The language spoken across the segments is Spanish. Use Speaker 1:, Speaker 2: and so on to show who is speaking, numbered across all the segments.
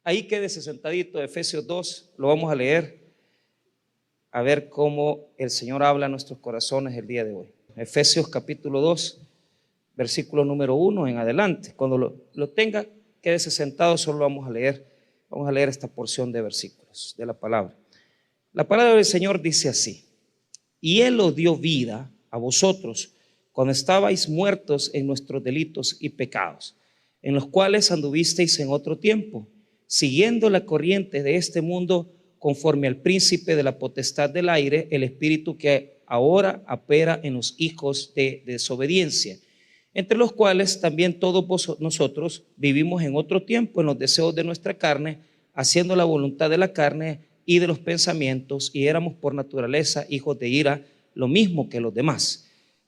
Speaker 1: Ahí quédese sentadito, Efesios 2, lo vamos a leer, a ver cómo el Señor habla a nuestros corazones el día de hoy. Efesios capítulo 2, versículo número 1 en adelante. Cuando lo tenga, quédese sentado, solo vamos a leer esta porción de versículos de la palabra. La palabra del Señor dice así: y Él os dio vida a vosotros cuando estabais muertos en nuestros delitos y pecados, en los cuales anduvisteis en otro tiempo, siguiendo la corriente de este mundo, conforme al príncipe de la potestad del aire, el espíritu que ahora opera en los hijos de desobediencia, entre los cuales también todos nosotros vivimos en otro tiempo en los deseos de nuestra carne, haciendo la voluntad de la carne y de los pensamientos, y éramos por naturaleza hijos de ira, lo mismo que los demás.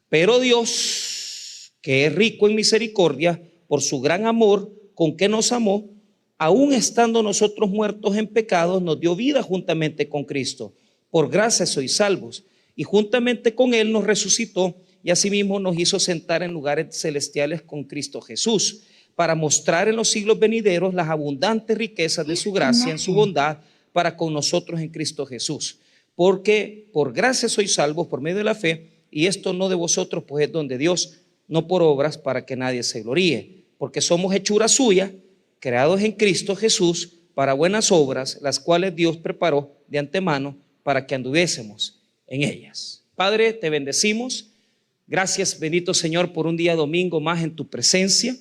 Speaker 1: Pero Dios, que es rico en misericordia, por su gran amor con que nos amó, aun estando nosotros muertos en pecados, nos dio vida juntamente con Cristo. Por gracia sois salvos, y juntamente con Él nos resucitó, y asimismo nos hizo sentar en lugares celestiales con Cristo Jesús, para mostrar en los siglos venideros las abundantes riquezas de su gracia en su bondad para con nosotros en Cristo Jesús. Porque por gracia sois salvos por medio de la fe, y esto no de vosotros, pues es don de Dios, no por obras, para que nadie se gloríe. Porque somos hechura suya, creados en Cristo Jesús para buenas obras, las cuales Dios preparó de antemano para que anduviésemos en ellas. Padre, te bendecimos. Gracias, bendito Señor, por un día domingo más en tu presencia.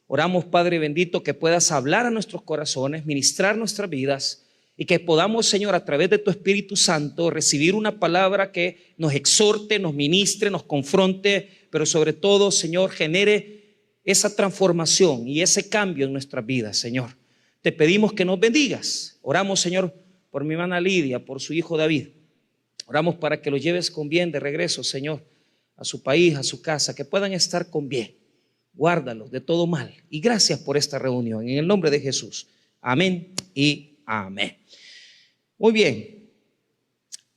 Speaker 1: Oramos, Padre bendito, que puedas hablar a nuestros corazones, ministrar nuestras vidas, y que podamos, Señor, a través de tu Espíritu Santo, recibir una palabra que nos exhorte, nos ministre, nos confronte, pero sobre todo, Señor, genere esa transformación y ese cambio en nuestras vidas, Señor. Te pedimos que nos bendigas. Oramos, Señor, por mi hermana Lidia, por su hijo David. Oramos para que los lleves con bien de regreso, Señor, a su país, a su casa, que puedan estar con bien. Guárdalos de todo mal. Y gracias por esta reunión. En el nombre de Jesús. Amén y amén. Muy bien.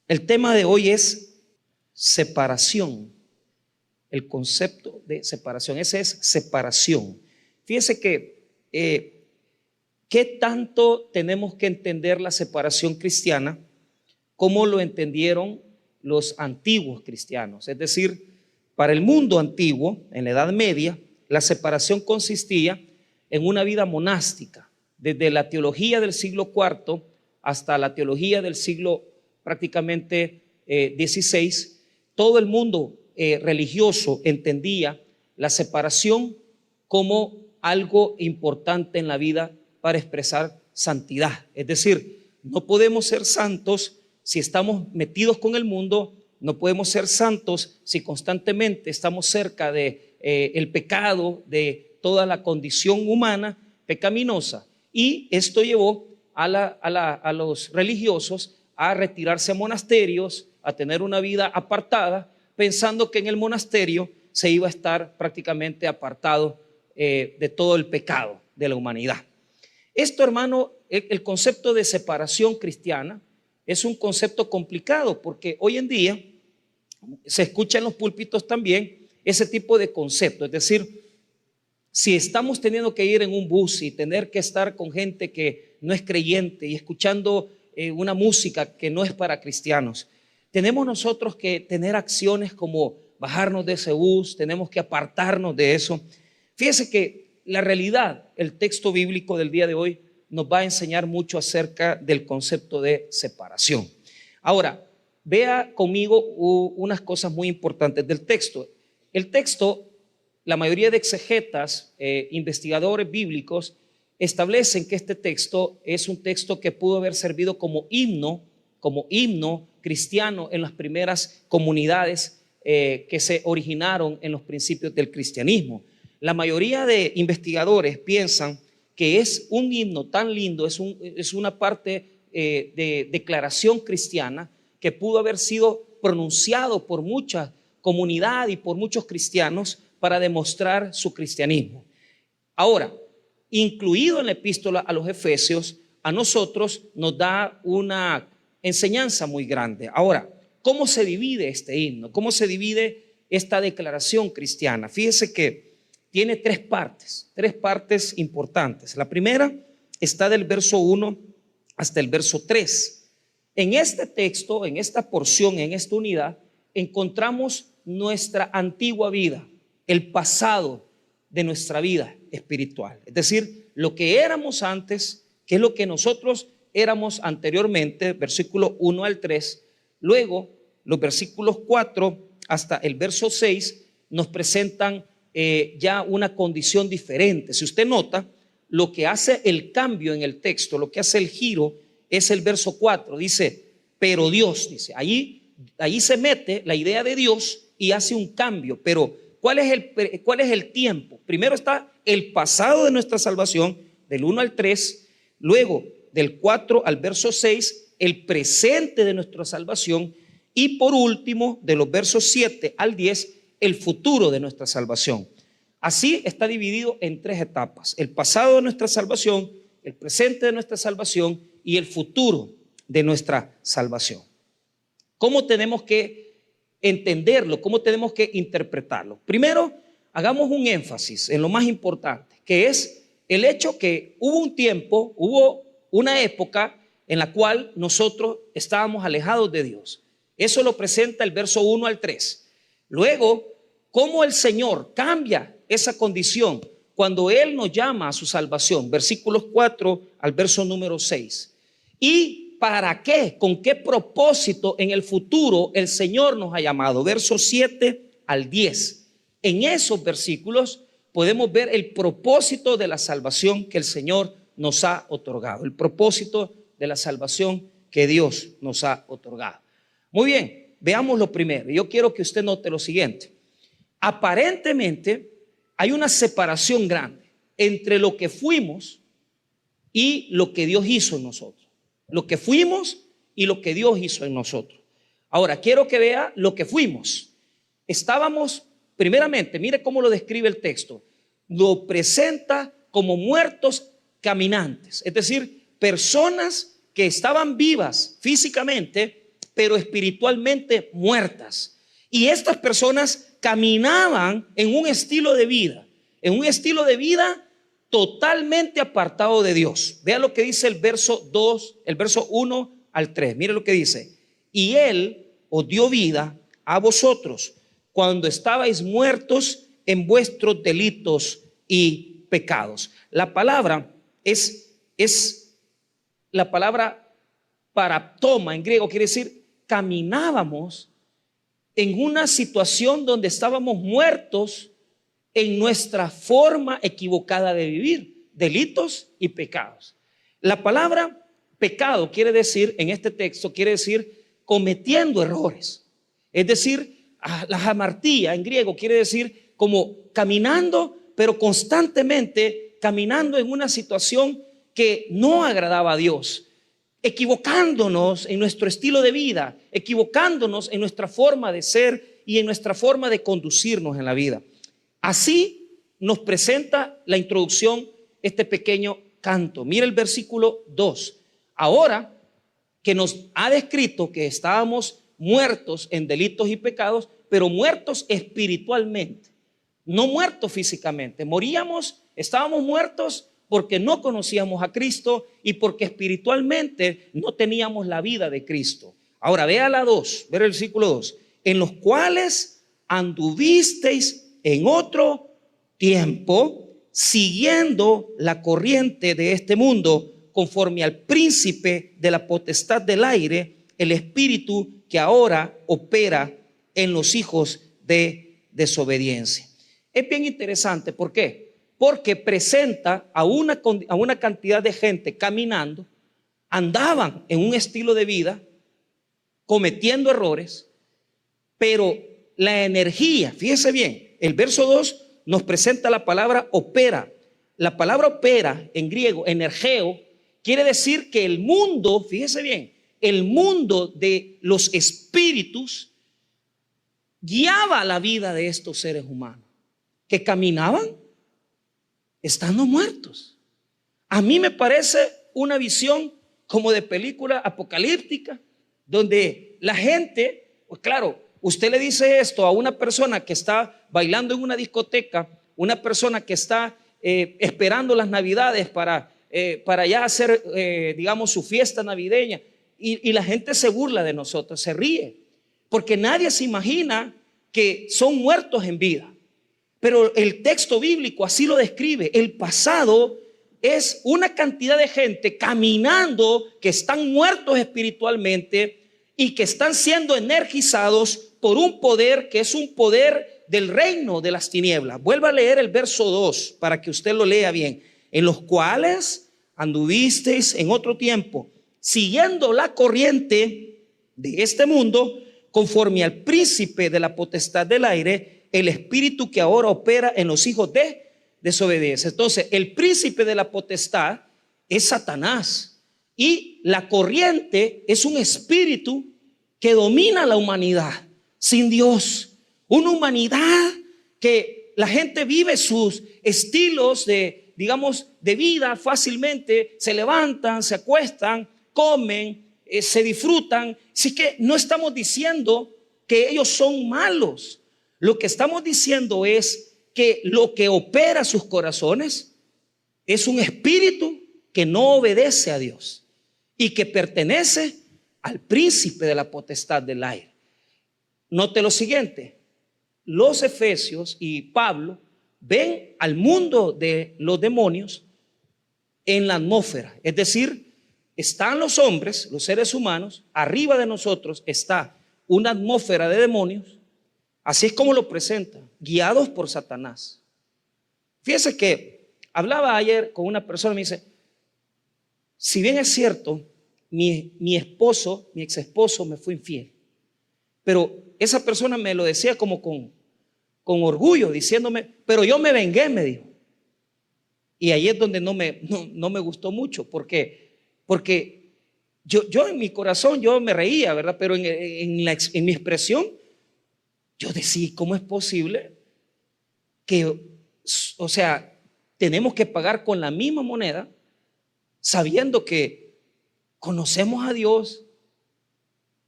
Speaker 1: El tema de hoy es separación. El concepto de separación, ese es separación. Fíjese que ¿qué tanto tenemos que entender la separación cristiana? ¿Cómo lo entendieron los antiguos cristianos? Es decir, para el mundo antiguo, en la Edad Media, la separación consistía en una vida monástica. Desde la teología del siglo IV hasta la teología del siglo prácticamente XVI, todo el mundo religioso entendía la separación como algo importante en la vida para expresar santidad. Es decir, no podemos ser santos si estamos metidos con el mundo, no podemos ser santos si constantemente estamos cerca de el pecado, de toda la condición humana pecaminosa. Y esto llevó a los religiosos a retirarse a monasterios, a tener una vida apartada, pensando que en el monasterio se iba a estar prácticamente apartado de todo el pecado de la humanidad. Esto, hermano, el concepto de separación cristiana es un concepto complicado, porque hoy en día se escucha en los púlpitos también ese tipo de concepto. Es decir, si estamos teniendo que ir en un bus y tener que estar con gente que no es creyente y escuchando una música que no es para cristianos, tenemos nosotros que tener acciones como bajarnos de ese bus, tenemos que apartarnos de eso. Fíjese que la realidad, el texto bíblico del día de hoy nos va a enseñar mucho acerca del concepto de separación. Ahora, vea conmigo unas cosas muy importantes del texto. El texto, la mayoría de exegetas, investigadores bíblicos, establecen que este texto es un texto que pudo haber servido como himno cristiano en las primeras comunidades que se originaron en los principios del cristianismo. La mayoría de investigadores piensan que es un himno tan lindo, es una parte de declaración cristiana que pudo haber sido pronunciado por mucha comunidad y por muchos cristianos para demostrar su cristianismo. Ahora, incluido en la epístola a los Efesios, a nosotros nos da una enseñanza muy grande. Ahora, ¿cómo se divide este himno? ¿Cómo se divide esta declaración cristiana? Fíjese que tiene tres partes importantes. La primera está del verso 1 hasta el verso 3. En este texto, en esta porción, en esta unidad, encontramos nuestra antigua vida, el pasado de nuestra vida espiritual. Es decir, lo que éramos antes, que es lo que nosotros éramos anteriormente, versículo 1 al 3. Luego, los versículos 4 hasta el verso 6 nos presentan ya una condición diferente. Si usted nota, lo que hace el cambio en el texto, lo que hace el giro, es el verso 4. Dice, pero Dios, dice, ahí se mete la idea de Dios y hace un cambio. Pero ¿cuál es el tiempo? Primero está el pasado de nuestra salvación, del 1 al 3. Luego, del 4 al verso 6, el presente de nuestra salvación. Y por último, de los versos 7 al 10, el futuro de nuestra salvación. Así está dividido en 3 etapas: el pasado de nuestra salvación, el presente de nuestra salvación y el futuro de nuestra salvación. ¿Cómo tenemos que entenderlo? ¿Cómo tenemos que interpretarlo? Primero, hagamos un énfasis en lo más importante, que es el hecho que hubo una época en la cual nosotros estábamos alejados de Dios. Eso lo presenta el verso 1 al 3. Luego, cómo el Señor cambia esa condición cuando Él nos llama a su salvación, versículos 4 al verso número 6. ¿Y para qué? ¿Con qué propósito en el futuro el Señor nos ha llamado? Versos 7 al 10. En esos versículos podemos ver el propósito de la salvación que el Señor nos ha otorgado, el propósito de la salvación que Dios nos ha otorgado. Muy bien, veamos lo primero. Yo quiero que usted note lo siguiente. Aparentemente hay una separación grande entre lo que fuimos y lo que Dios hizo en nosotros. Lo que fuimos y lo que Dios hizo en nosotros. Ahora, quiero que vea lo que fuimos. Estábamos, primeramente, mire cómo lo describe el texto. Lo presenta como muertos caminantes, es decir, personas que estaban vivas físicamente, pero espiritualmente muertas. Y estas personas caminaban en un estilo de vida totalmente apartado de Dios. Vea lo que dice el verso 2, el verso 1 al 3. Mire lo que dice. Y Él os dio vida a vosotros cuando estabais muertos en vuestros delitos y pecados. La palabra es la palabra paraptoma en griego, quiere decir caminábamos en una situación donde estábamos muertos en nuestra forma equivocada de vivir, delitos y pecados. La palabra pecado quiere decir, en este texto, quiere decir cometiendo errores. Es decir, la hamartía en griego quiere decir como caminando, pero constantemente caminando en una situación que no agradaba a Dios. Equivocándonos en nuestro estilo de vida, equivocándonos en nuestra forma de ser y en nuestra forma de conducirnos en la vida. Así nos presenta la introducción este pequeño canto. Mira el versículo 2. Ahora que nos ha descrito que estábamos muertos en delitos y pecados, pero muertos espiritualmente, no muertos físicamente. Estábamos muertos porque no conocíamos a Cristo y porque espiritualmente no teníamos la vida de Cristo. Ahora vea la 2, ver el versículo 2. En los cuales anduvisteis en otro tiempo, siguiendo la corriente de este mundo, conforme al príncipe de la potestad del aire, el espíritu que ahora opera en los hijos de desobediencia. Es bien interesante, ¿por qué? Porque presenta a una cantidad de gente caminando, andaban en un estilo de vida, cometiendo errores, pero la energía, fíjese bien, el verso 2 nos presenta la palabra opera. La palabra opera en griego, energeo, quiere decir que el mundo, fíjese bien, el mundo de los espíritus guiaba la vida de estos seres humanos que caminaban estando muertos. A mí me parece una visión como de película apocalíptica, donde la gente, pues claro, usted le dice esto a una persona que está bailando en una discoteca, una persona que está esperando las navidades para para allá hacer, digamos, su fiesta navideña. Y la gente se burla de nosotros, se ríe, porque nadie se imagina que son muertos en vida. Pero el texto bíblico así lo describe. El pasado es una cantidad de gente caminando que están muertos espiritualmente y que están siendo energizados por un poder que es un poder del reino de las tinieblas. Vuelva a leer el verso 2 para que usted lo lea bien. En los cuales anduvisteis en otro tiempo, siguiendo la corriente de este mundo, conforme al príncipe de la potestad del aire, el espíritu que ahora opera en los hijos de desobediencia. Entonces, el príncipe de la potestad es Satanás, y la corriente es un espíritu que domina la humanidad sin Dios. Una humanidad que la gente vive sus estilos de, digamos, de vida fácilmente, se levantan, se acuestan, comen, se disfrutan. Así que no estamos diciendo que ellos son malos. Lo que estamos diciendo es que lo que opera sus corazones es un espíritu que no obedece a Dios y que pertenece al príncipe de la potestad del aire. Note lo siguiente: los efesios y Pablo ven al mundo de los demonios en la atmósfera, es decir, están los hombres, los seres humanos, arriba de nosotros está una atmósfera de demonios. Así es como lo presenta, guiados por Satanás. Fíjese que hablaba ayer con una persona y me dice, si bien es cierto, mi esposo, mi ex esposo me fue infiel, pero esa persona me lo decía como con orgullo, diciéndome, pero yo me vengué, me dijo. Y ahí es donde no me gustó mucho, porque yo en mi corazón yo me reía, ¿verdad? Pero en mi expresión yo decía, ¿cómo es posible que, o sea, tenemos que pagar con la misma moneda sabiendo que conocemos a Dios,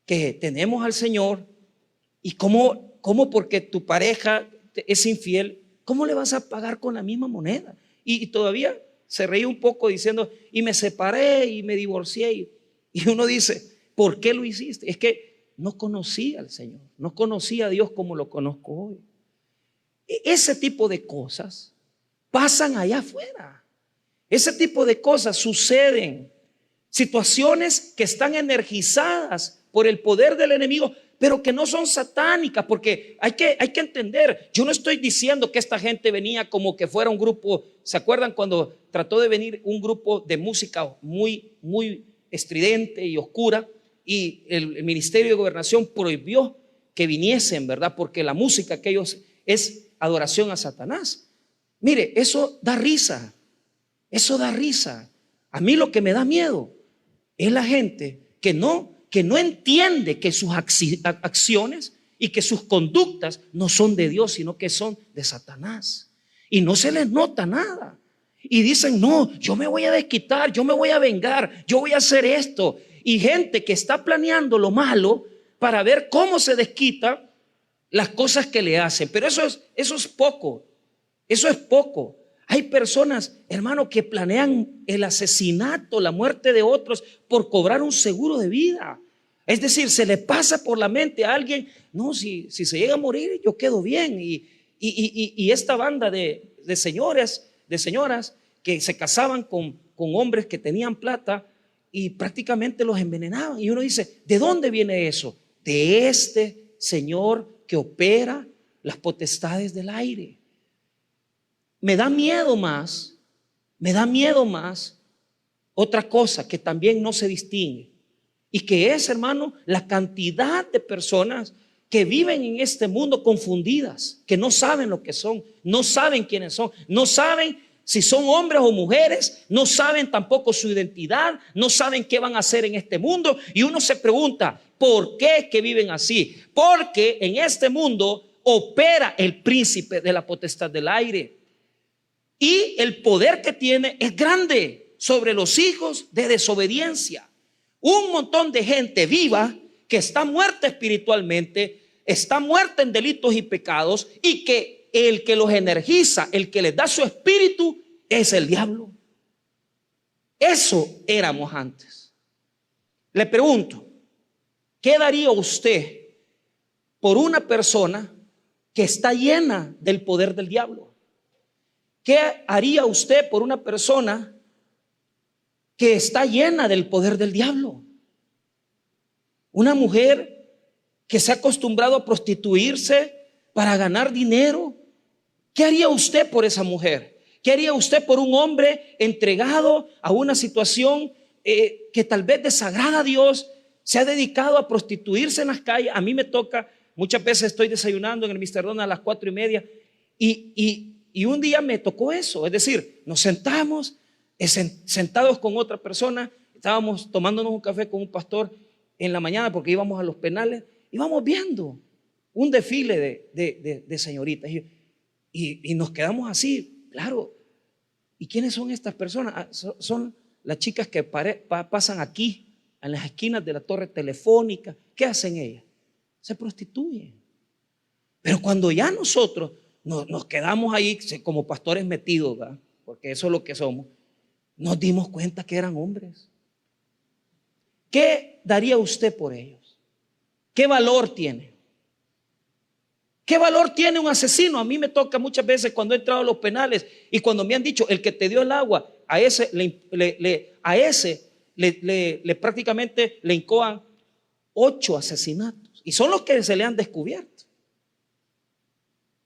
Speaker 1: que tenemos al Señor? Y cómo porque tu pareja es infiel, ¿cómo le vas a pagar con la misma moneda? Y todavía se reía un poco diciendo, y me separé y me divorcié. Y uno dice, ¿por qué lo hiciste? Es que no conocía al Señor, no conocía a Dios como lo conozco hoy. Ese tipo de cosas pasan allá afuera. Ese tipo de cosas suceden. Situaciones que están energizadas por el poder del enemigo, pero que no son satánicas, porque hay que entender, yo no estoy diciendo que esta gente venía como que fuera un grupo. ¿Se acuerdan cuando trató de venir un grupo de música muy, muy estridente y oscura? Y el Ministerio de Gobernación prohibió que viniesen, ¿verdad? Porque la música que ellos es adoración a Satanás. Mire, eso da risa. Eso da risa. A mí lo que me da miedo es la gente que no entiende que sus acciones y que sus conductas no son de Dios, sino que son de Satanás. Y no se les nota nada. Y dicen, no, yo me voy a desquitar, yo me voy a vengar, yo voy a hacer esto. Y gente que está planeando lo malo para ver cómo se desquita las cosas que le hacen. Pero eso es poco. Eso es poco. Hay personas, hermano, que planean el asesinato, la muerte de otros por cobrar un seguro de vida. Es decir, se le pasa por la mente a alguien, no, si se llega a morir, yo quedo bien. Y esta banda de señoras que se casaban con hombres que tenían plata y prácticamente los envenenaban. Y uno dice, ¿de dónde viene eso? De este señor que opera las potestades del aire. Me da miedo más otra cosa que también no se distingue, y que es, hermano, la cantidad de personas que viven en este mundo confundidas, que no saben lo que son, no saben quiénes son, no saben si son hombres o mujeres, no saben tampoco su identidad, no saben qué van a hacer en este mundo. Y uno se pregunta, ¿por qué que viven así? Porque en este mundo opera el príncipe de la potestad del aire. Y el poder que tiene es grande sobre los hijos de desobediencia. Un montón de gente viva que está muerta espiritualmente, está muerta en delitos y pecados, y que el que los energiza, el que les da su espíritu, es el diablo. Eso éramos antes. Le pregunto, ¿qué daría usted por una persona que está llena del poder del diablo? ¿Qué haría usted por una persona que está llena del poder del diablo? Una mujer que se ha acostumbrado a prostituirse para ganar dinero. ¿Qué haría usted por esa mujer? ¿Qué haría usted por un hombre entregado a una situación que tal vez desagrada a Dios? Se ha dedicado a prostituirse en las calles. A mí me toca, muchas veces estoy desayunando en el Mr. Donald a las 4:30 y un día me tocó eso. Es decir, nos sentamos sentados con otra persona, estábamos tomándonos un café con un pastor en la mañana porque íbamos a los penales, íbamos viendo un desfile de señoritas y nos quedamos así, claro. ¿Y quiénes son estas personas? Son las chicas que pasan aquí en las esquinas de la torre telefónica. ¿Qué hacen ellas? Se prostituyen. Pero cuando ya nosotros nos quedamos ahí como pastores metidos, ¿verdad? Porque eso es lo que somos, nos dimos cuenta que eran hombres. ¿Qué daría usted por ellos? ¿Qué valor tiene? ¿Qué valor tiene un asesino? A mí me toca muchas veces cuando he entrado a los penales y cuando me han dicho el que te dio el agua, a ese prácticamente le incoan 8 asesinatos y son los que se le han descubierto.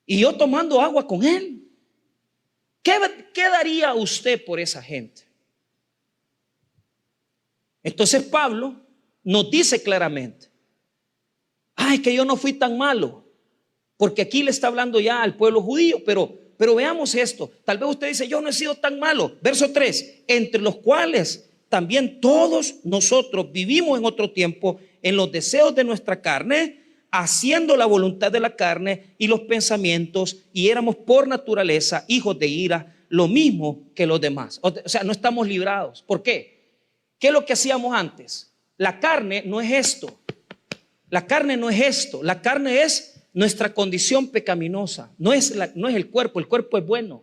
Speaker 1: Y yo tomando agua con él. ¿Qué daría usted por esa gente? Entonces Pablo nos dice claramente, ay, que yo no fui tan malo, porque aquí le está hablando ya al pueblo judío, pero veamos esto. Tal vez usted dice, yo no he sido tan malo. Verso 3, entre los cuales también todos nosotros vivimos en otro tiempo en los deseos de nuestra carne, haciendo la voluntad de la carne y los pensamientos, y éramos por naturaleza hijos de ira, lo mismo que los demás. O sea, no estamos librados. ¿Por qué? ¿Qué es lo que hacíamos antes? La carne no es esto. La carne no es esto. La carne es nuestra condición pecaminosa. No es el cuerpo. El cuerpo es bueno.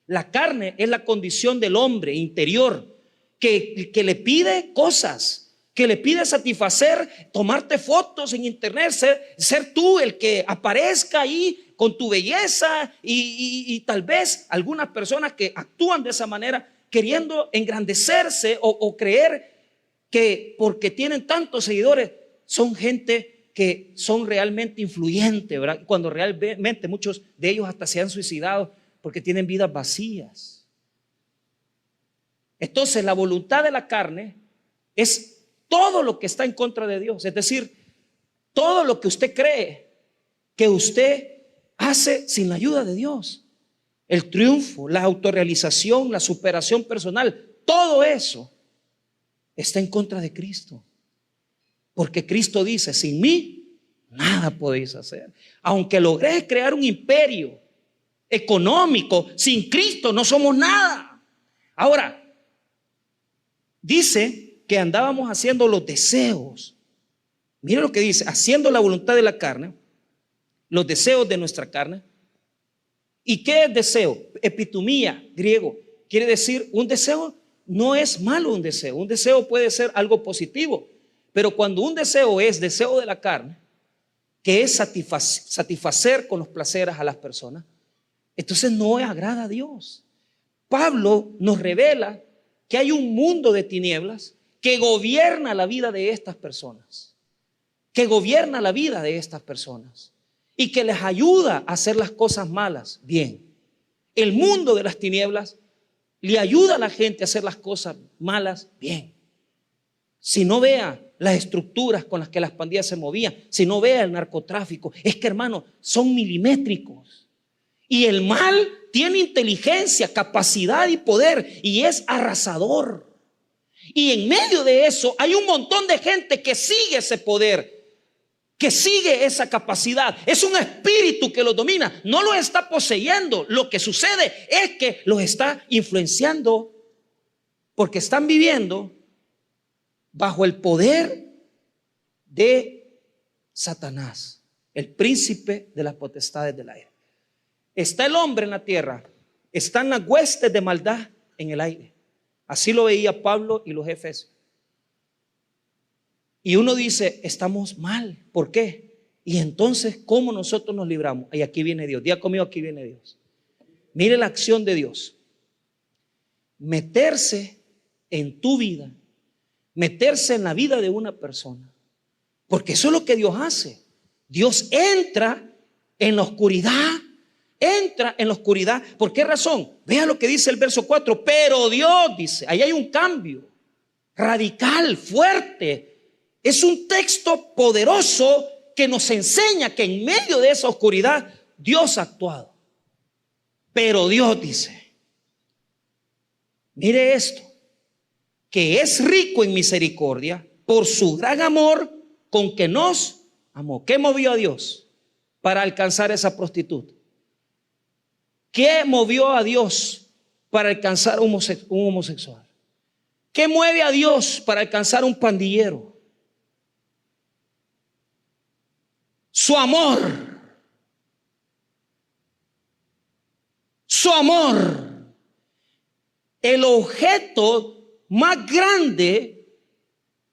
Speaker 1: La carne es la condición del hombre interior que le pide cosas, que le pide satisfacer, tomarte fotos en internet, ser tú el que aparezca ahí con tu belleza y tal vez algunas personas que actúan de esa manera queriendo engrandecerse o creer que porque tienen tantos seguidores son gente que son realmente influyentes, ¿verdad? Cuando realmente muchos de ellos hasta se han suicidado porque tienen vidas vacías. Entonces la voluntad de la carne es todo lo que está en contra de Dios, es decir, todo lo que usted cree que usted hace sin la ayuda de Dios. El triunfo, la autorrealización, la superación personal, todo eso está en contra de Cristo. Porque Cristo dice, sin mí nada podéis hacer. Aunque logré crear un imperio económico, sin Cristo no somos nada. Ahora, dice que andábamos haciendo los deseos. Mire lo que dice, haciendo la voluntad de la carne, los deseos de nuestra carne. ¿Y qué es deseo? Epitumía, griego, quiere decir un deseo. No es malo un deseo puede ser algo positivo, pero cuando un deseo es deseo de la carne, que es satisfacer con los placeres a las personas, entonces no agrada a Dios. Pablo nos revela que hay un mundo de tinieblas que gobierna la vida de estas personas, y que les ayuda a hacer las cosas malas bien. El mundo de las tinieblas le ayuda a la gente a hacer las cosas malas bien. Si no vea las estructuras con las que las pandillas se movían, si no vea el narcotráfico, es que, hermano, son milimétricos. Y el mal tiene inteligencia, capacidad y poder y es arrasador. Y en medio de eso hay un montón de gente que sigue ese poder, que sigue esa capacidad. Es un espíritu que los domina, no los está poseyendo. Lo que sucede es que los está influenciando porque están viviendo bajo el poder de Satanás, el príncipe de las potestades del aire. Está el hombre en la tierra, están las huestes de maldad en el aire. Así lo veía Pablo y los efesios. Y uno dice, estamos mal. ¿Por qué? Y entonces, ¿cómo nosotros nos libramos? Y aquí viene Dios. Diga conmigo, aquí viene Dios. Mire la acción de Dios. Meterse en tu vida, meterse en la vida de una persona. Porque eso es lo que Dios hace. Dios entra en la oscuridad. Entra en la oscuridad. ¿Por qué razón? Vea lo que dice el verso 4. Pero Dios dice, ahí hay un cambio radical, fuerte. Es un texto poderoso que nos enseña que en medio de esa oscuridad Dios ha actuado. Pero Dios dice, mire esto, que es rico en misericordia por su gran amor con que nos amó. ¿Qué movió a Dios para alcanzar esa prostituta? ¿Qué movió a Dios para alcanzar un homosexual? ¿Qué mueve a Dios para alcanzar un pandillero? Su amor. Su amor. El objeto más grande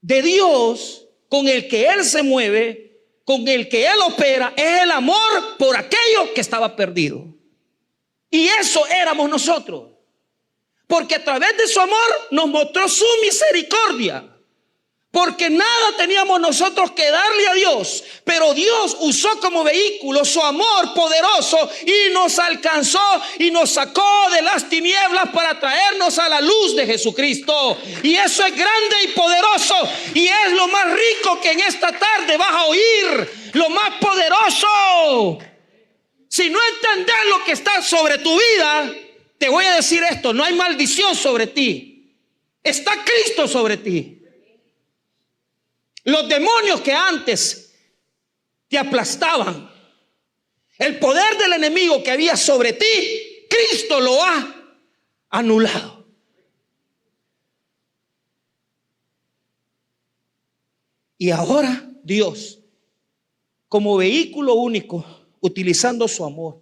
Speaker 1: de Dios con el que Él se mueve, con el que Él opera, es el amor por aquello que estaba perdido. Y eso éramos nosotros. Porque a través de su amor nos mostró su misericordia. Porque nada teníamos nosotros que darle a Dios, pero Dios usó como vehículo su amor poderoso y nos alcanzó y nos sacó de las tinieblas para traernos a la luz de Jesucristo. Y eso es grande y poderoso, y es lo más rico que en esta tarde vas a oír, lo más poderoso. Si no entendés lo que está sobre tu vida, te voy a decir esto: no hay maldición sobre ti, está Cristo sobre ti. Los demonios que antes te aplastaban, el poder del enemigo que había sobre ti, Cristo lo ha anulado. Y ahora Dios, como vehículo único, utilizando su amor,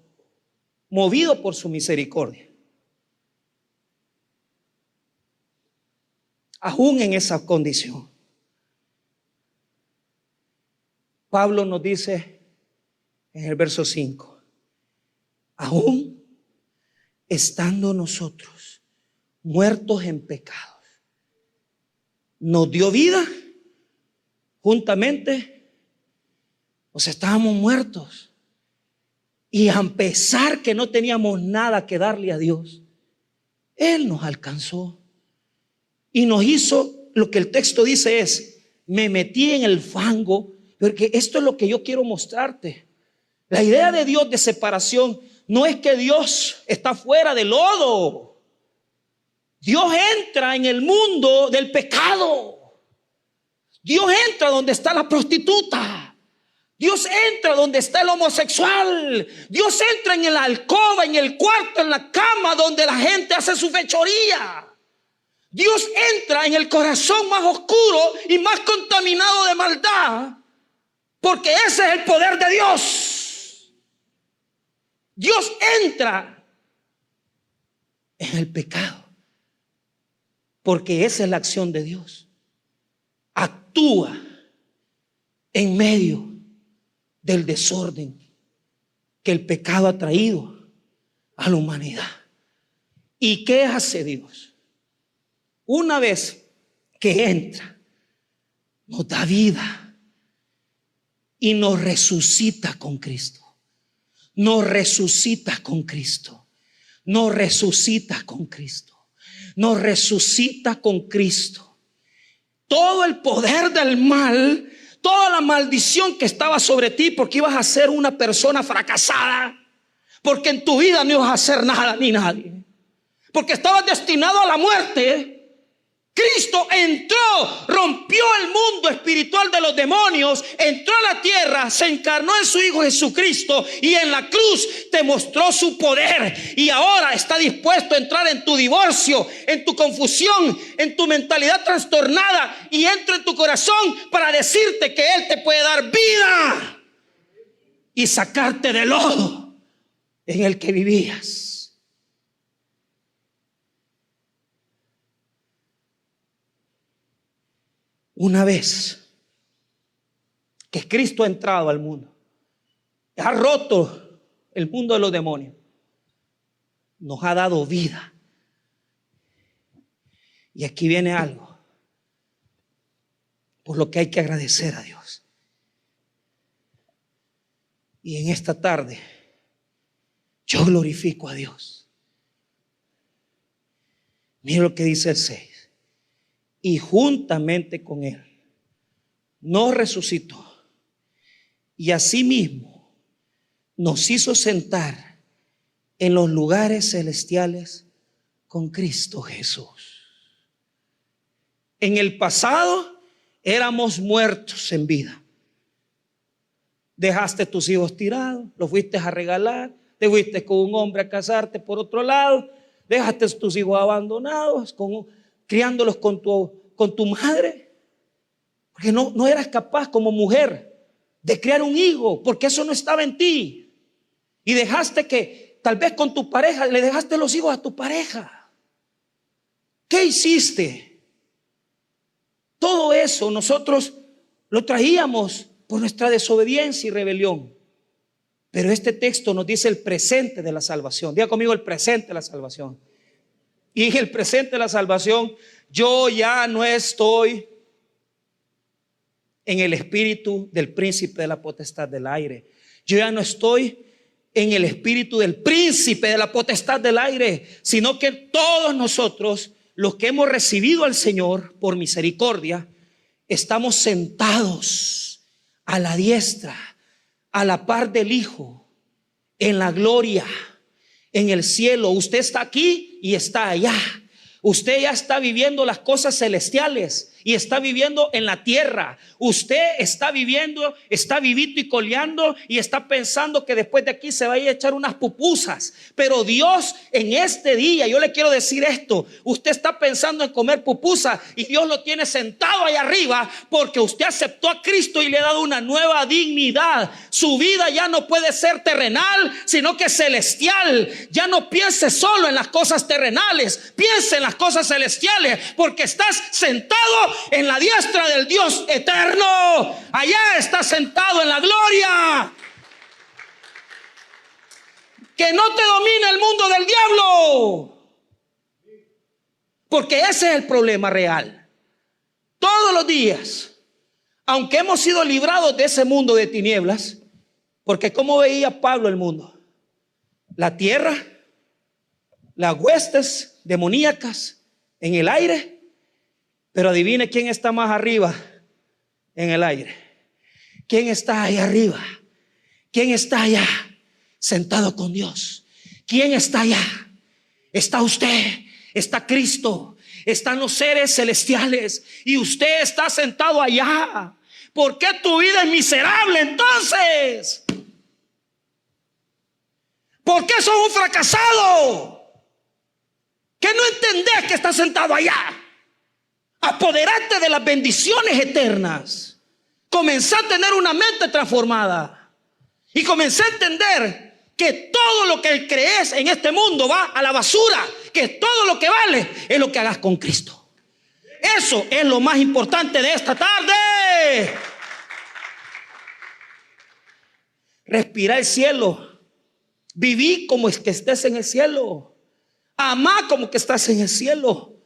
Speaker 1: movido por su misericordia, aún en esa condición, Pablo nos dice en el verso 5, aún estando nosotros muertos en pecados, nos dio vida juntamente, o sea, estábamos muertos. Y a pesar que no teníamos nada que darle a Dios, Él nos alcanzó y nos hizo, lo que el texto dice es, me metí en el fango. Porque esto es lo que yo quiero mostrarte. La idea de Dios de separación no es que Dios está fuera del lodo. Dios entra en el mundo del pecado. Dios entra donde está la prostituta. Dios entra donde está el homosexual. Dios entra en la alcoba, en el cuarto, en la cama donde la gente hace su fechoría. Dios entra en el corazón más oscuro y más contaminado de maldad. Porque ese es el poder de Dios. Dios entra en el pecado. Porque esa es la acción de Dios. Actúa en medio del desorden que el pecado ha traído a la humanidad. ¿Y qué hace Dios? Una vez que entra, nos da vida. Y nos resucita con Cristo. Nos resucita con Cristo. Nos resucita con Cristo. Nos resucita con Cristo. Todo el poder del mal, toda la maldición que estaba sobre ti porque ibas a ser una persona fracasada, porque en tu vida no ibas a hacer nada ni nadie, porque estabas destinado a la muerte. Cristo entró, rompió el mundo espiritual de los demonios, entró a la tierra, se encarnó en su Hijo Jesucristo y en la cruz te mostró su poder. Y ahora está dispuesto a entrar en tu divorcio, en tu confusión, en tu mentalidad trastornada, y entra en tu corazón para decirte que Él te puede dar vida y sacarte del lodo en el que vivías. una vez que Cristo ha entrado al mundo, ha roto el mundo de los demonios, nos ha dado vida. Y aquí viene algo por lo que hay que agradecer a Dios. Y en esta tarde yo glorifico a Dios. Mira lo que dice el 6. Y juntamente con Él nos resucitó y asimismo nos hizo sentar en los lugares celestiales con Cristo Jesús. En el pasado éramos muertos en vida. Dejaste tus hijos tirados, los fuiste a regalar, te fuiste con un hombre a casarte por otro lado, dejaste tus hijos abandonados, criándolos con tu madre, porque no eras capaz como mujer de criar un hijo, porque eso no estaba en ti. Y dejaste que tal vez con tu pareja, le dejaste los hijos a tu pareja. ¿Qué hiciste? Todo eso nosotros lo traíamos por nuestra desobediencia y rebelión. Pero este texto nos dice el presente de la salvación. Diga conmigo, el presente de la salvación. Y en el presente de la salvación, yo ya no estoy en el espíritu del príncipe de la potestad del aire. Yo ya no estoy en el espíritu del príncipe de la potestad del aire, sino que todos nosotros, los que hemos recibido al Señor por misericordia, estamos sentados a la diestra, a la par del Hijo, en la gloria, en el cielo. Usted está aquí y está allá. Usted ya está viviendo las cosas celestiales y está viviendo en la tierra. Usted está viviendo, está vivito y coleando y está pensando que después de aquí se va a ir a echar unas pupusas. Pero Dios en este día, yo le quiero decir esto, usted está pensando en comer pupusas y Dios lo tiene sentado ahí arriba porque usted aceptó a Cristo y le ha dado una nueva dignidad. Su vida ya no puede ser terrenal, sino que celestial. Ya no piense solo en las cosas terrenales, piense en las cosas celestiales, porque estás sentado en la diestra del Dios eterno. Allá está sentado en la gloria. Que no te domine el mundo del diablo, porque ese es el problema real. Todos los días, aunque hemos sido librados de ese mundo de tinieblas, porque ¿cómo veía Pablo el mundo? La tierra, las huestes demoníacas en el aire. Pero adivine quién está más arriba en el aire. ¿Quién está ahí arriba? ¿Quién está allá sentado con Dios? ¿Quién está allá? Está usted, está Cristo, están los seres celestiales y usted está sentado allá. ¿Por qué tu vida es miserable entonces? ¿Por qué sos un fracasado? ¿Que no entendés que estás sentado allá? Apoderate de las bendiciones eternas. Comencé a tener una mente transformada y comencé a entender que todo lo que crees en este mundo va a la basura, que todo lo que vale es lo que hagas con Cristo. Eso es lo más importante de esta tarde. Respira el cielo. Viví como es que estés en el cielo. Amá como que estás en el cielo.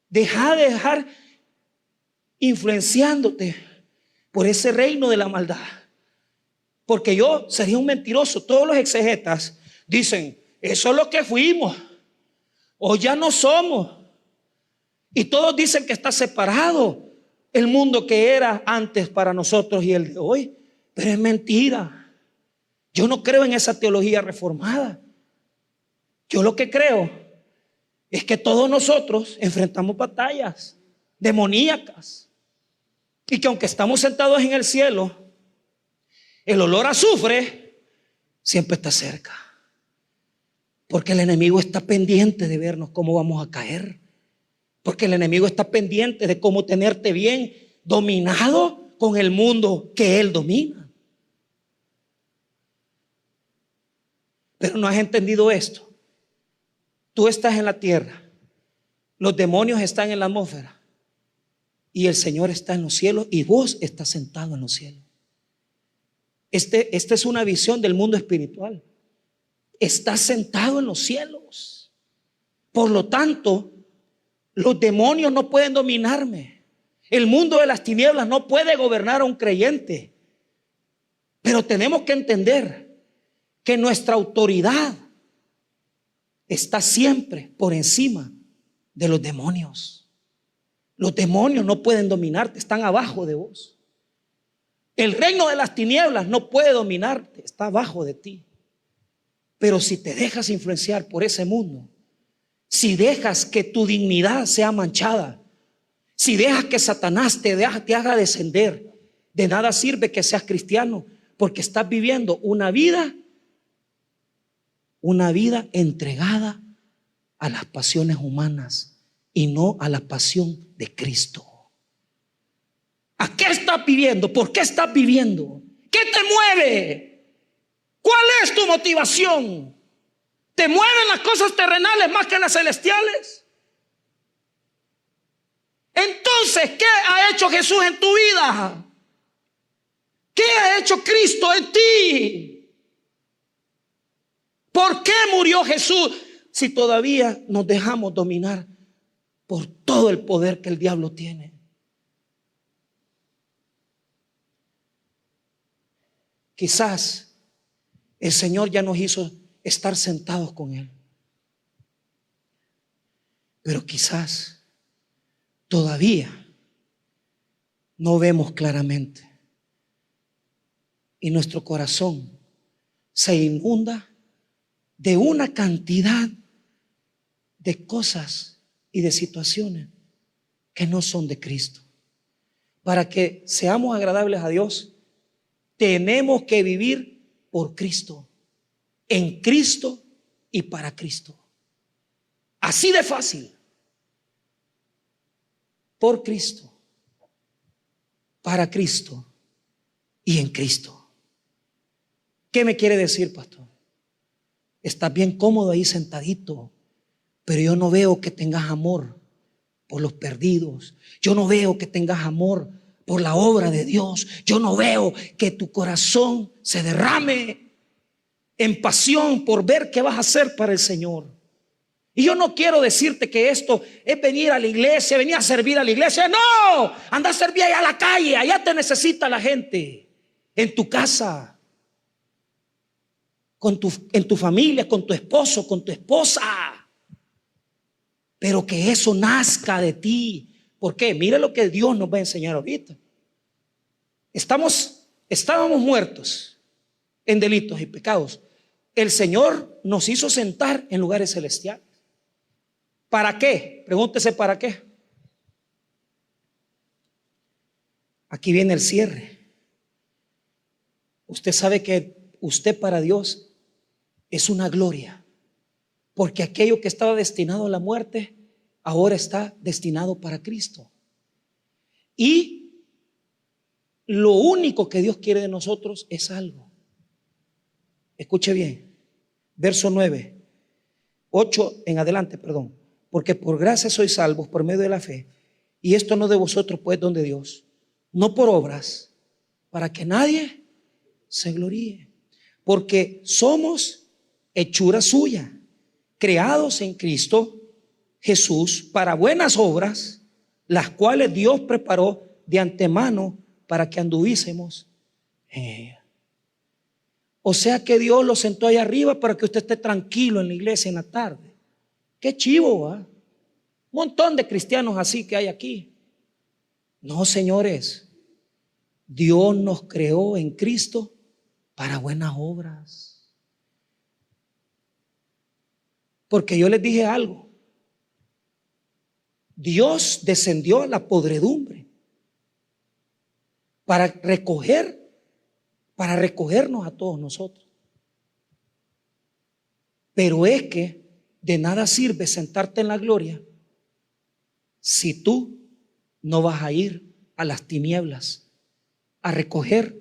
Speaker 1: Dejar influenciándote por ese reino de la maldad. Porque yo sería un mentiroso. Todos los exegetas dicen, eso es lo que fuimos, o ya no somos. Y todos dicen que está separado el mundo que era antes para nosotros y el de hoy. Pero es mentira. Yo no creo en esa teología reformada. Yo lo que creo es que todos nosotros enfrentamos batallas demoníacas y que aunque estamos sentados en el cielo, el olor a azufre siempre está cerca, porque el enemigo está pendiente de vernos cómo vamos a caer, porque el enemigo está pendiente de cómo tenerte bien dominado con el mundo que él domina. Pero no has entendido esto. Tú estás en la tierra, los demonios están en la atmósfera y el Señor está en los cielos y vos estás sentado en los cielos. Esta es una visión del mundo espiritual. Estás sentado en los cielos. Por lo tanto, los demonios no pueden dominarme. El mundo de las tinieblas no puede gobernar a un creyente. Pero tenemos que entender que nuestra autoridad está siempre por encima de los demonios. Los demonios no pueden dominarte, están abajo de vos. El reino de las tinieblas no puede dominarte, está abajo de ti. Pero si te dejas influenciar por ese mundo, si dejas que tu dignidad sea manchada, si dejas que Satanás te haga descender, de nada sirve que seas cristiano, porque estás viviendo una vida entregada a las pasiones humanas y no a la pasión de Cristo. ¿A qué estás viviendo? ¿Por qué estás viviendo? ¿Qué te mueve? ¿Cuál es tu motivación? ¿Te mueven las cosas terrenales más que las celestiales? Entonces, ¿qué ha hecho Jesús en tu vida? ¿Qué ha hecho Cristo en ti? ¿Por qué murió Jesús si todavía nos dejamos dominar por todo el poder que el diablo tiene? Quizás el Señor ya nos hizo estar sentados con Él, pero quizás todavía no vemos claramente y nuestro corazón se inunda de una cantidad de cosas y de situaciones que no son de Cristo. Para que seamos agradables a Dios, tenemos que vivir por Cristo, en Cristo y para Cristo. Así de fácil. Por Cristo, para Cristo y en Cristo. ¿Qué me quiere decir, pastor? Estás bien cómodo ahí sentadito, pero yo no veo que tengas amor por los perdidos. Yo no veo que tengas amor por la obra de Dios. Yo no veo que tu corazón se derrame en pasión por ver qué vas a hacer para el Señor. Y yo no quiero decirte que esto es venir a la iglesia, venir a servir a la iglesia. No, anda a servir allá a la calle, allá te necesita la gente. En tu casa, en tu familia, con tu esposo, con tu esposa. Pero que eso nazca de ti. ¿Por qué? Mire lo que Dios nos va a enseñar ahorita. Estábamos muertos en delitos y pecados. El Señor nos hizo sentar en lugares celestiales. ¿Para qué? Pregúntese ¿para qué? Aquí viene el cierre. Usted sabe que usted para Dios es una gloria, porque aquello que estaba destinado a la muerte ahora está destinado para Cristo. Y lo único que Dios quiere de nosotros es algo. Escuche bien, verso 9, 8 en adelante, perdón. Porque por gracia sois salvos por medio de la fe, y esto no de vosotros, pues don de Dios, no por obras, para que nadie se gloríe. Porque somos hechura suya, creados en Cristo Jesús para buenas obras, las cuales Dios preparó de antemano para que anduviésemos en ella. O sea que Dios lo sentó allá arriba para que usted esté tranquilo en la iglesia en la tarde. Qué chivo, ¿va? Un montón de cristianos así que hay aquí. No, señores, Dios nos creó en Cristo para buenas obras. Porque yo les dije algo. Dios descendió a la podredumbre para recogernos a todos nosotros. Pero es que de nada sirve sentarte en la gloria si tú no vas a ir a las tinieblas a recoger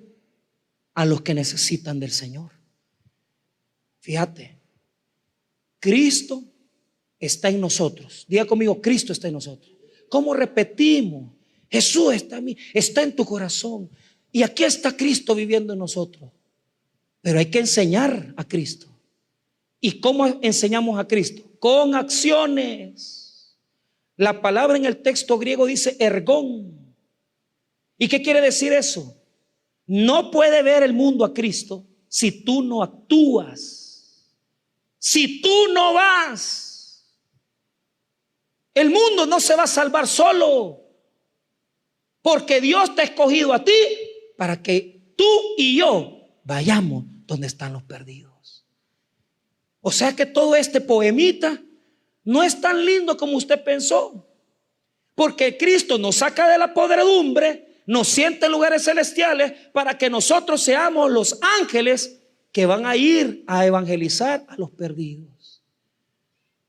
Speaker 1: a los que necesitan del Señor. Fíjate, Cristo está en nosotros. Diga conmigo, Cristo está en nosotros. ¿Cómo repetimos Jesús está en mí, está en tu corazón. Y aquí está Cristo viviendo en nosotros. Pero hay que enseñar a Cristo. ¿Y cómo enseñamos a Cristo? Con acciones. La palabra en el texto griego dice ergón. ¿Y qué quiere decir eso? No puede ver el mundo a Cristo si tú no actúas, si tú no vas. El mundo no se va a salvar solo, porque Dios te ha escogido a ti para que tú y yo vayamos donde están los perdidos. O sea que todo este poemita no es tan lindo como usted pensó, porque Cristo nos saca de la podredumbre, nos sienta en lugares celestiales para que nosotros seamos los ángeles que van a ir a evangelizar a los perdidos.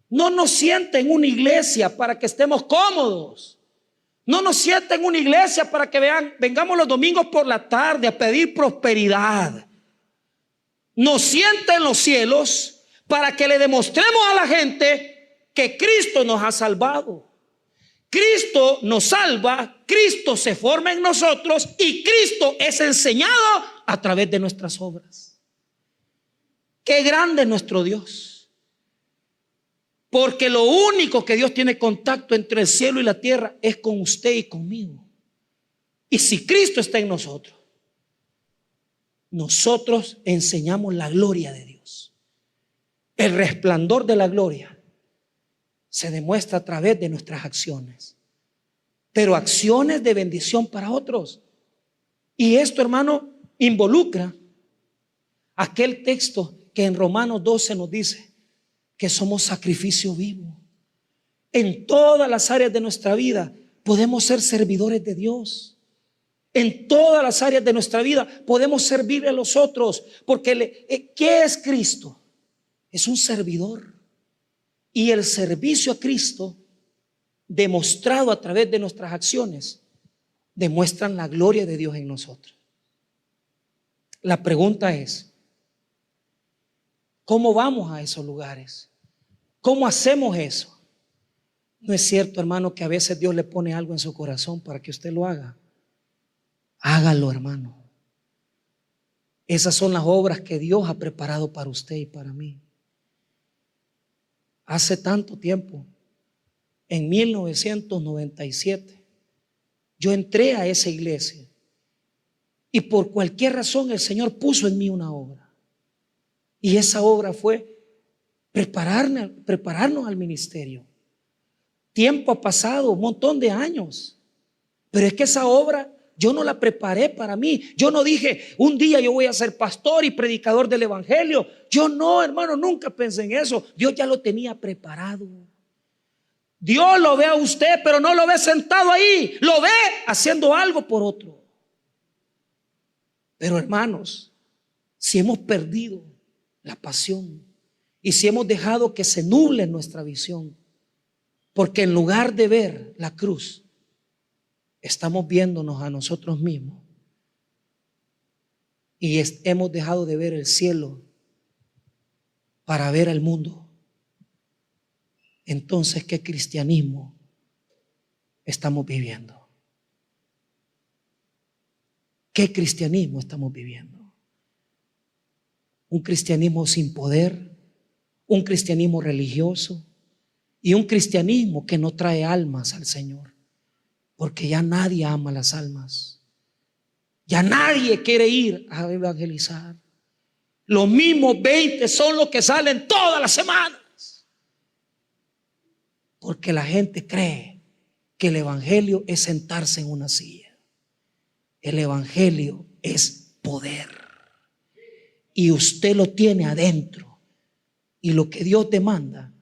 Speaker 1: No nos sienta en una iglesia para que estemos cómodos. No nos sienta en una iglesia para que vengamos los domingos por la tarde a pedir prosperidad. Nos sienta en los cielos para que le demostremos a la gente que Cristo nos ha salvado. Cristo nos salva, Cristo se forma en nosotros y Cristo es enseñado a través de nuestras obras. Qué grande es nuestro Dios. Porque lo único que Dios tiene contacto entre el cielo y la tierra es con usted y conmigo. Y si Cristo está en nosotros, nosotros enseñamos la gloria de Dios. El resplandor de la gloria se demuestra a través de nuestras acciones, pero acciones de bendición para otros. Y esto, hermano, involucra aquel texto que en Romanos 12 nos dice que somos sacrificio vivo. En todas las áreas de nuestra vida podemos ser servidores de Dios. En todas las áreas de nuestra vida podemos servir a los otros, porque ¿qué es Cristo? Es un servidor. Y el servicio a Cristo, demostrado a través de nuestras acciones, demuestran la gloria de Dios en nosotros. La pregunta es, ¿cómo vamos a esos lugares? ¿Cómo hacemos eso? No es cierto, hermano, que a veces Dios le pone algo en su corazón para que usted lo haga. Hágalo, hermano. Esas son las obras que Dios ha preparado para usted y para mí. Hace tanto tiempo, en 1997, yo entré a esa iglesia y por cualquier razón el Señor puso en mí una obra. Y esa obra fue prepararnos al ministerio. Tiempo ha pasado, un montón de años, pero es que esa obra yo no la preparé para mí. Yo no dije, un día yo voy a ser pastor y predicador del evangelio. Yo no, hermano, nunca pensé en eso. Dios ya lo tenía preparado. Dios lo ve a usted, pero no lo ve sentado ahí. Lo ve haciendo algo por otro. Pero, hermanos, si hemos perdido la pasión y si hemos dejado que se nuble nuestra visión, porque en lugar de ver la cruz, estamos viéndonos a nosotros mismos y hemos dejado de ver el cielo para ver al mundo. Entonces, ¿qué cristianismo estamos viviendo? ¿Qué cristianismo estamos viviendo? Un cristianismo sin poder, un cristianismo religioso y un cristianismo que no trae almas al Señor. Porque ya nadie ama las almas. Ya nadie quiere ir a evangelizar. Los mismos 20 son los que salen todas las semanas. Porque la gente cree que el evangelio es sentarse en una silla. El evangelio es poder. Y usted lo tiene adentro. Y lo que Dios demanda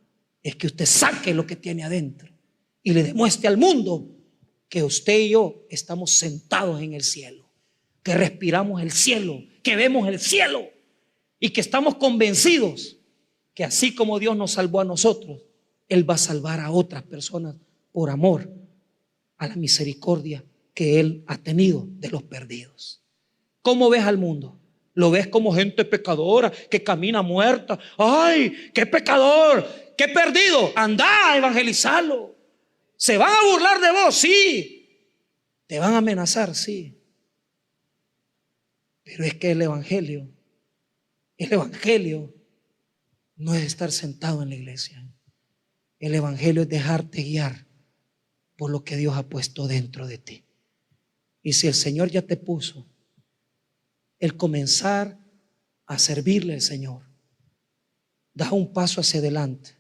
Speaker 1: es que usted saque lo que tiene adentro y le demuestre al mundo que usted y yo estamos sentados en el cielo, que respiramos el cielo, que vemos el cielo y que estamos convencidos que así como Dios nos salvó a nosotros, Él va a salvar a otras personas por amor a la misericordia que Él ha tenido de los perdidos. ¿Cómo ves al mundo? ¿Lo ves como gente pecadora que camina muerta? ¡Ay, qué pecador! ¡Qué perdido! Anda a evangelizarlo. ¿Se van a burlar de vos? Sí.
Speaker 2: Te van a amenazar, sí. Pero es que el evangelio no es estar sentado en la iglesia. El evangelio es dejarte guiar por lo que Dios ha puesto dentro de ti. Y si el Señor ya te puso, el comenzar a servirle al Señor, da un paso hacia adelante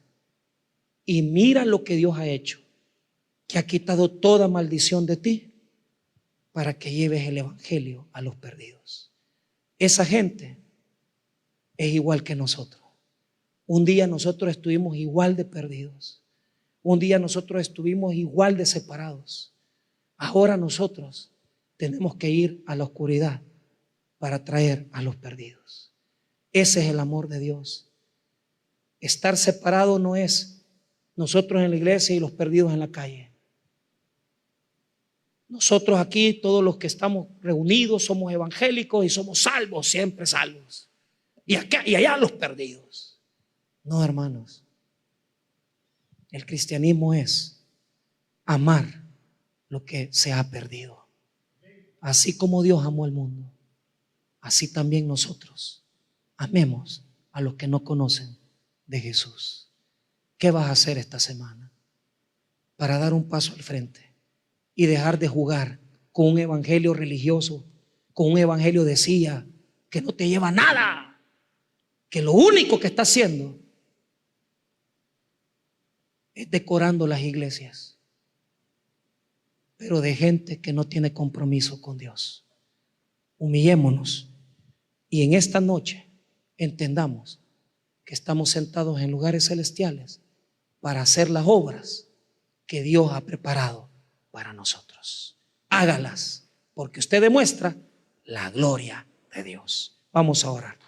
Speaker 2: y mira lo que Dios ha hecho, que ha quitado toda maldición de ti para que lleves el evangelio a los perdidos. Esa gente es igual que nosotros. Un día nosotros estuvimos igual de perdidos. Un día nosotros estuvimos igual de separados. Ahora nosotros tenemos que ir a la oscuridad para traer a los perdidos. Ese es el amor de Dios. Estar separado no es nosotros en la iglesia y los perdidos en la calle. Nosotros aquí, todos los que estamos reunidos, somos evangélicos y somos salvos, siempre salvos. Y acá y allá los perdidos. No, hermanos. El cristianismo es amar lo que se ha perdido. Así como Dios amó al mundo, así también nosotros amemos a los que no conocen de Jesús. ¿Qué vas a hacer esta semana para dar un paso al frente y dejar de jugar con un evangelio religioso, con un evangelio de silla que no te lleva a nada, que lo único que está haciendo es decorando las iglesias, pero de gente que no tiene compromiso con Dios? Humillémonos y en esta noche entendamos que estamos sentados en lugares celestiales para hacer las obras que Dios ha preparado para nosotros. Hágalas, porque usted demuestra la gloria de Dios. Vamos a orar.